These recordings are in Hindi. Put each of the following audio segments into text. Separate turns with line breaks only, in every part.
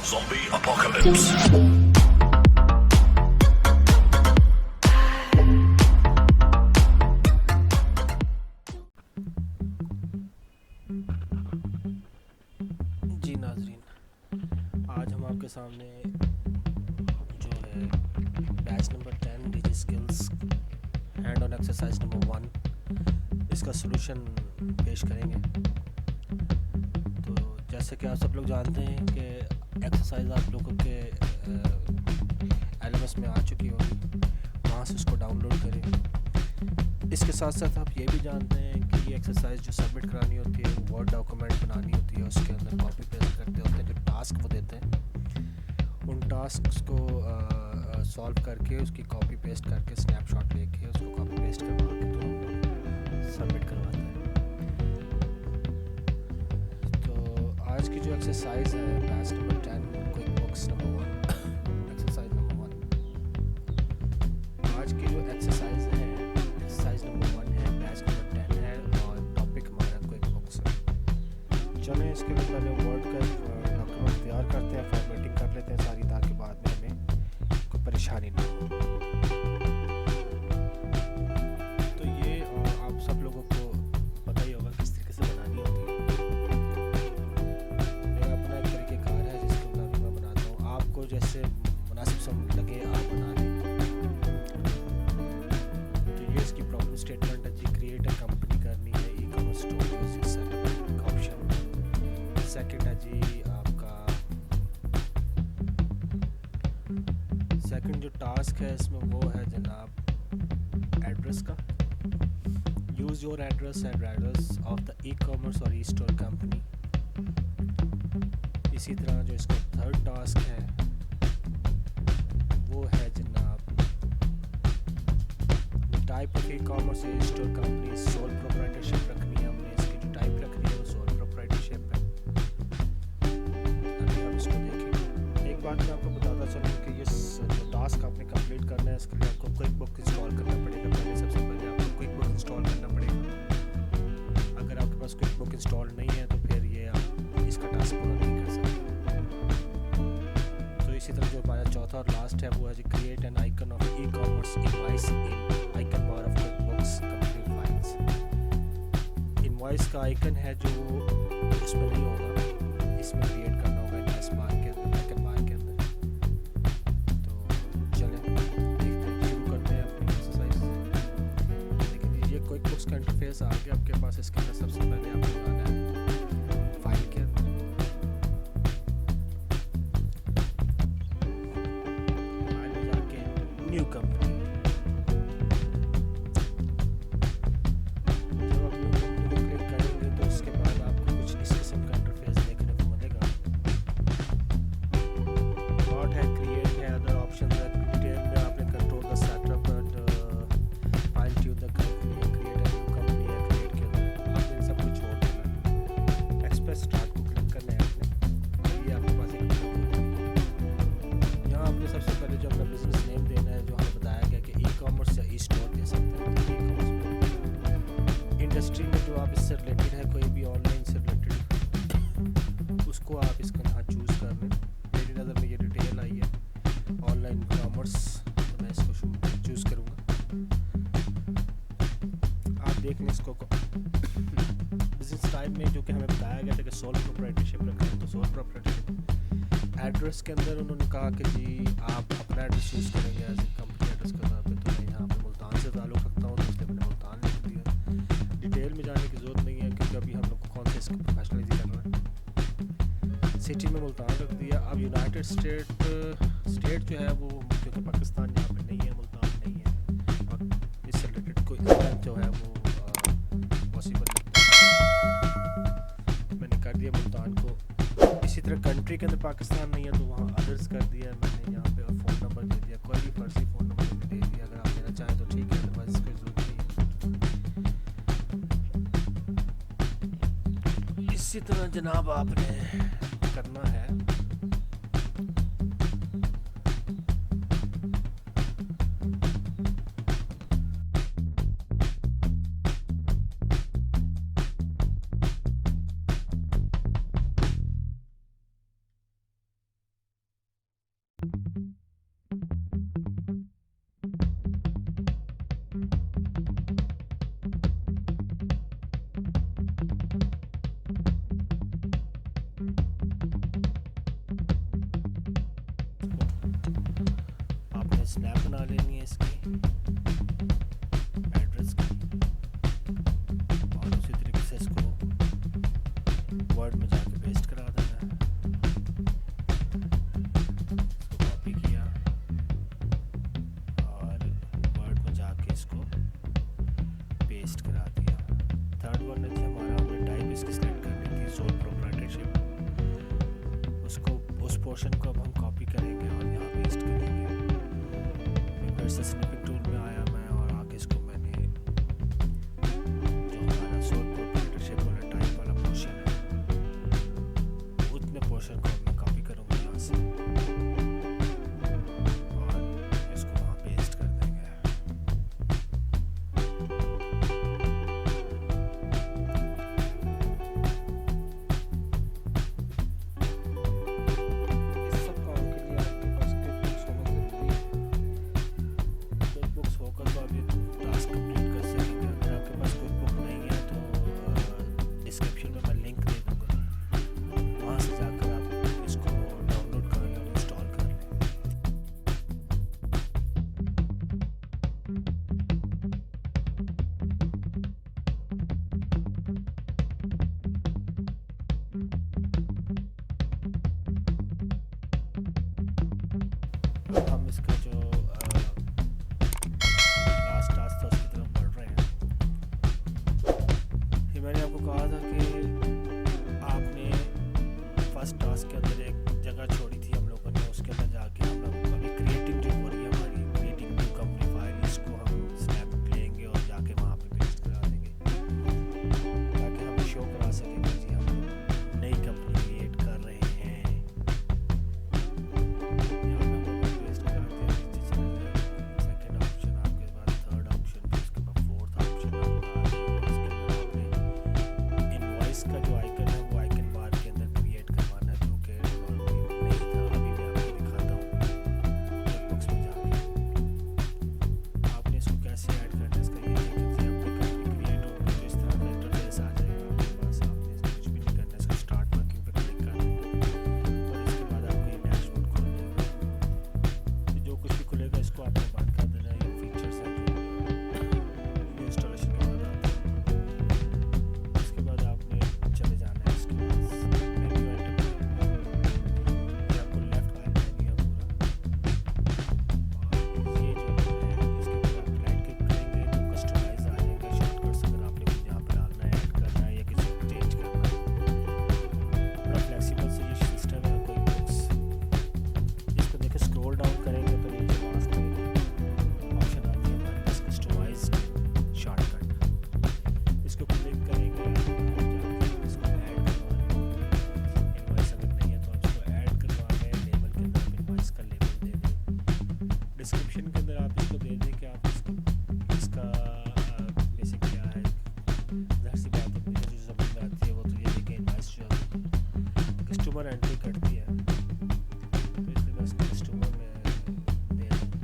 Zombie apocalypse.
जी नाजरीन, आज हम आपके सामने जो है batch number 10 DigiSkills hand on exercise number 1 इसका सलूशन पेश करेंगे। तो जैसे कि आप सब लोग जानते हैं कि एक्सरसाइज आप लोगों के LMS में आ चुकी होगी, वहाँ से उसको डाउनलोड करें। इसके साथ साथ आप ये भी जानते हैं कि ये एक्सरसाइज जो सबमिट करानी होती है वो वर्ड डॉक्यूमेंट बनानी होती है, उसके अंदर कॉपी पेस्ट करते होते हैं। जो टास्क वो देते हैं उन टास्क को सॉल्व करके उसकी कॉपी पेस्ट करके स्नैपशॉट लेके उसको कॉपी पेस्ट करवा के तो हम लोग सबमिट करवाते हैं। तो आज की जो एक्सरसाइज है batch number 10 quick books number 1 exercise number 1, आज की जो एक्सरसाइज है एक्सरसाइज नंबर 1 है, बैच नंबर 10 है और टॉपिक हमारा क्विक बुक्स है। चलें इसके लिए पहले वर्ड का डॉक्यूमेंट तैयार करते हैं, फॉर्मेटिंग कर लेते हैं सारी, ताकि बाद में हमें कोई परेशानी ना हो। तो ये आप सब लोगों को पता ही होगा किस तरीके से बनानी होती है। मेरा अपना एक तरीक़ेकार है जिसके मुताबिक मैं बनाता हूँ, आपको जैसे मुनासिब समझ लगे आप बना लें। तो ये इसकी प्रॉब्लम स्टेटमेंट है जी, क्रिएट अ कंपनी करनी है, e-commerce store using certificate option. Second है जी आपका सेकंड जो टास्क है इसमें वो है जनाब एड्रेस का, use your address and address of the e-commerce और ई-स्टोर कंपनी। इसी तरह जो इसका थर्ड टास्क है वो है जनाब द टाइप ऑफ ई-कॉमर्स और ई-स्टोर कंपनी सोल प्रोप्राइटरशिप रखनी है हमने, इसकी जो टाइप रखनी है वो सोल प्रोप्राइटरशिप है। अभी हम इसको देखेंगे। एक बात मैं आपको बताता चलूँ कि ये जो टास्क आपने कंप्लीट करना है इसके लिए आपको क्विक बुक इंस्टॉल करना पड़ेगा। पहले सबसे पहले आपको क्विक बुक इंस्टॉल करना पड़ेगा। अगर आपके पास क्विक बुक इंस्टॉल नहीं है तो फिर ये आप इसका टास्क पूरा नहीं कर सकते। तो इसी तरह जो हमारा चौथा और लास्ट है वो है जी create an icon of e-commerce invoice in icon bar of QuickBooks company files. Invoice का आइकन है जो उसमें नहीं होगा, इसमें क्रिएट करना होगा इनवॉइस बार के अंदर, आइकन बार के अंदर। तो चलें देखते हैं, शुरू करते हैं अपनी एक्सरसाइज। देखिए ये क्विक बुक्स का इंटरफेस आ गया आपके पास। इसके अंदर सबसे पहले आपको जाना है फाइल के अंदर, फाइल में जाके न्यू कंपनी। जब आप न्यू कंपनी को क्लिक करेंगे तो उसके बाद आपको कुछ इस किस्म का इंटरफेस देखने को मिलेगा। नॉट है, क्रिएट है, अदर ऑप्शन है, डिटेल में आपने control the setup and fine tune the company, create a new company है, क्रिएट के अंदर आपने इन सब कुछ छोड़ देना है। एक्सप्रेस स्टार्ट को क्लिक करना है आपने, ये आपके पास एक यहाँ आपने सबसे पहले जो अपना बिजनेस नेम देना है, जो हमें बताया गया कि ई-कॉमर्स या ई-स्टोर दे सकते हैं। तो ई-कॉमर्स इंडस्ट्री में जो आप इससे रिलेटेड है, कोई भी ऑनलाइन से रिलेटेड, उसको आप इसका यहाँ चूज़ कर लें। मेरी नज़र में ये डिटेल आई है ऑनलाइन कॉमर्स, तो मैं इसको चूज़ करूँगा। आप देख लें इसको बिजनेस टाइप में जो कि हमें बताया गया था कि सोल प्रोप्राइटरशिप रखना है, तो सोल प्रोप्राइटरशिप। एड्रेस के अंदर उन्होंने कहा कि जी आप अपना एड्रेस यूज़ करेंगे एज ए कंपनी एड्रेस के तौर पे। तो मैं यहाँ पे मुल्तान से ताल्लुक़ रखता हूँ, तो इसलिए मैंने मुल्तान लिख दिया। डिटेल में जाने की ज़रूरत नहीं है क्योंकि अभी हम लोग को कौन से इसको प्रोफेशनलाइज करना है। सिटी में मुल्तान रख दिया। अब यूनाइटेड स्टेट जो है वो, क्योंकि पाकिस्तान यहाँ पे नहीं है, मुल्तान नहीं है, और इससे रिलेटेड कोई स्टेप जो है वो पॉसिबल नहीं। मैंने कर दिया मुल्तान को। इसी तरह कंट्री के अंदर पाकिस्तान नहीं है तो वहाँ अदर्स कर दिया मैंने यहाँ पे, और फ़ोन नंबर दे दिया, कोई भी फर्जी फ़ोन नंबर दे दिया। अगर आप देना चाहें तो ठीक है, अदरवाइज कोई ज़रूरत नहीं है। इसी तरह जनाब आपने करना है स्नैप बना लेनी है इसकी एड्रेस की और उसी तरीके से इसको वर्ड में जाके पेस्ट करा देना है। इसको कॉपी किया और वर्ड में जाके इसको पेस्ट करा दिया। थर्ड वन है हमारा, हमने टाइप इसकी सिलेक्ट करनी थी सोल प्रोप्राइटरशिप, उसको उस पोर्शन को अब हम कॉपी करेंगे और यहाँ पेस्ट करेंगे। फिर से स्निपिंग टूल में आया मैं और आके इसको मैंने जो हमारा सोल प्रोप्राइटरशिप वाला टाइप वाला पोर्शन है उतने पोर्शन को मैं कॉपी करूँगा यहाँ से और इसको वहाँ पेस्ट कर देंगे। इस सब काम के लिए आपके पास क्विकबुक्स होना ज़रूरी है। क्विकबुक्स होकर तो आप ये टास्क कंप्लीट कर सकेंगे। अगर आपके पास क्विकबुक नहीं है तो डिस्क्रिप्शन में मैं लिंक दे दूँगा, वहाँ से जाकर आप इसको डाउनलोड कर लें और इंस्टॉल कर लें। अब हम इसका जो लास्ट टास्क था उसकी तरफ बढ़ रहे हैं। ये मैंने आपको कहा था कि आपने फर्स्ट टास्क के अंदर एक जगह छोड़ी थी हम लोगों ने, उसके अंदर जाके हम लोग अभी क्रिएटिंग जो हो रही है हमारी क्रिएटिंग न्यू कंपनी फाइल, इसको हम स्नैप लेंगे और जाके वहाँ पे पेस्ट करा देंगे ताकि हम शो करा सकें कि जी हम लोग नई कंपनी क्रिएट कर रहे हैं। यहाँ पे हम लोग पेस्ट करा दिया, नीचे चले जाए सेकेंड ऑप्शन, आपके बाद थर्ड ऑप्शन, फिर उसके बाद फोर्थ ऑप्शन आपका आ गया। उसके अंदर आपने इनवॉइस का जो आइकन है वो आइकन बार के अंदर क्रिएट करवाना है, जो कि नॉर्मली नहीं था। अभी मैं आपको दिखाता हूँ क्विकबुक्स में जाके आपने इसको कैसे ऐड करना है। इसका ये है कि जब आपकी कंपनी क्रिएट होगी तो इस तरह का इंटरफेस आ जाएगा आपके पास। आपने इसको कुछ भी नहीं करना है, इसको स्टार्ट वर्किंग पे क्लिक कर देना और इसके बाद आपको ये डैशबोर्ड खुल जाएगा। तो जो कुछ भी खुलेगा इसको आपने बंद कर देना है। ये फीचर्स हैं जो इंस्टॉलेशन के बाद आते हैं। इसके बाद आपने चले जाना है इसके पास मेन्यू आइटम पे, ये आपको लेफ्ट वाला मेन्यू है पूरा और ये जो है इसके बाद आप राइट क्लिक करेंगे तो कस्टमाइज आ जाएगा शॉर्टकट्स। अगर आपने कुछ यहाँ पे डालना है, ऐड करना है या किसी को चेंज करना है, बड़ा फ्लेक्सिबल सा ये सिस्टम है कोई बुक्स। इसको देखिए स्क्रॉल डाउन करेंगे तो नीचे लास्ट में ऑप्शन आती है हमारे पास कस्टमाइज्ड शॉर्टकट, इसको क्लिक करेंगे और जाके इसको ऐड करवा लें। इनवॉइस अगर नहीं है तो आप इसको ऐड करवा लें, लेबल के अंदर इनवॉइस का लेबल दे दें, डिस्क्रिप्शन के अंदर आप इसको दे दें कि आप इसका बेसिक क्या है। ज़ाहिर सी बात है मुझे जो समझ में आती है वो तो ये है कि इनवॉइस जो कस्टमर एंट्री करती है तो इसलिए मैं इसको कस्टमर में दे दूँ।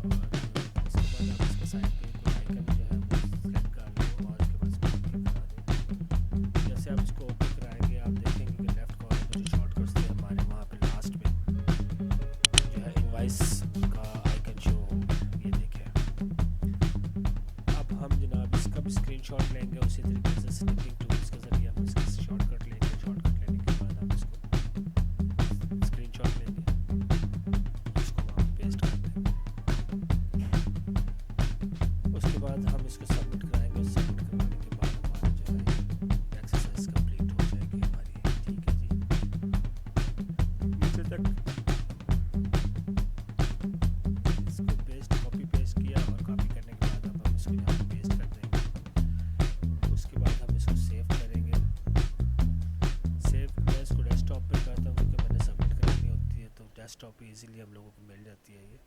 और उसके बाद आप इसके साइड पे कोई आइकन जो है वो सेलेक्ट कर लें और उसके बाद इसको ओपन करा दें। जैसे आप इसको ओपन कराएंगे आप देखेंगे कि लेफ्ट कॉर्नर में जो शॉर्टकट्स थे हमारे वहाँ पे लास्ट में जो है इनवॉइस का आइकन शो होगा, ये देखें। अब हम जनाब इसका भी स्क्रीनशॉट लेंगे उसी तरीके से स्निपिंग टूल्स के ज़रिए हम इसका शॉर्टकट लेंगे। शॉर्टकट लेने के बाद हम इसको स्क्रीनशॉट लेंगे, इसको वहाँ पे पेस्ट कर देंगे। उसके बाद हम इसको सबमिट कराएंगे और सबमिट करवाने के बाद हमारा जो है एक्सरसाइज कंप्लीट हो जाएगी हमारी। ठीक है जी, नीचे तक इसको पेस्ट कॉपी पेस्ट किया और कॉपी करने के बाद अब हम इसको यहाँ पे पेस्ट कर देंगे। उसके बाद हम इसको सेव करेंगे। सेव मैं इसको डेस्कटॉप पे करता हूँ क्योंकि मैंने सबमिट करनी होती है तो डेस्कटॉप पे इजीली हम लोगों को मिल जाती है ये।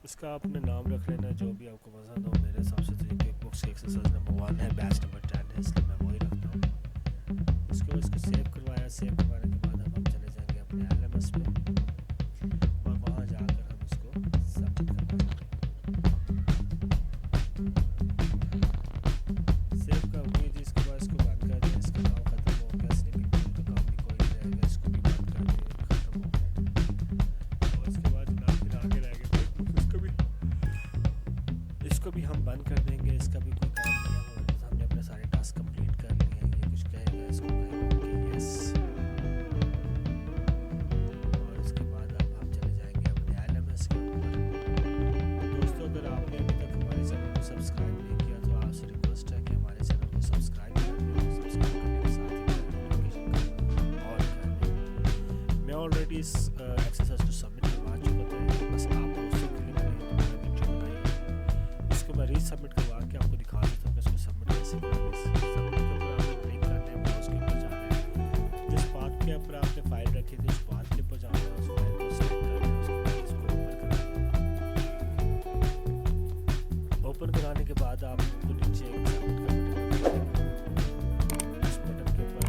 इसका आपने नाम रख लेना जो भी आपको पसंद हो। मेरे हिसाब से तो ये क्विकबुक्स एक्सरसाइज नंबर 1 है, बैच नंबर 10 है, इसलिए मैं वही रखता हूँ। उसके बाद इसको सेव करवाया, सेव करवाने के बाद हम चले जाएंगे अपने LMS पे और वहाँ जाकर हम इसको सबमिट करवाएंगे। सेव कर हुई जी, इसके बाद इसको बंद कर दें। इसका काम खत्म हो गया, स्निपिंग टूल का काम भी कोई नहीं रहेगा, इसको भी बंद कर दें, खत्म हो गया। इस एक्सरसाइज को सबमिट करवा चुका था, बस आप दोस्तों के लिए मैंने दोबारा वीडियो बनाई है। इसको मैं रीसबमिट करवा के आपको दिखा देता हूँ कि इसको सबमिट कैसे करेंगे। सबमिट के ऊपर आपने क्लिक करना है, माउस के ऊपर जाना है, जिस पार्ट के ऊपर आपने फाइल रखी थी उस पार्ट के ऊपर जाना है, उस फाइल को सेलेक्ट करना है, उसके बाद इसको ओपन कराने के बाद आपको नीचे एक सबमिट का बटन, उस बटन के ऊपर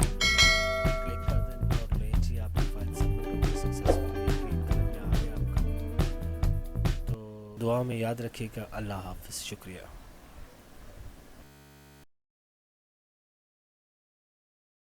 क्लिक कर देना और ले जी आपकी फाइल सबमिट हो गई सक्सेसफुली। ग्रीन कलर में आ गया आपका। तो दुआ में याद रखिएगा। अल्लाह हाफिज़। शुक्रिया।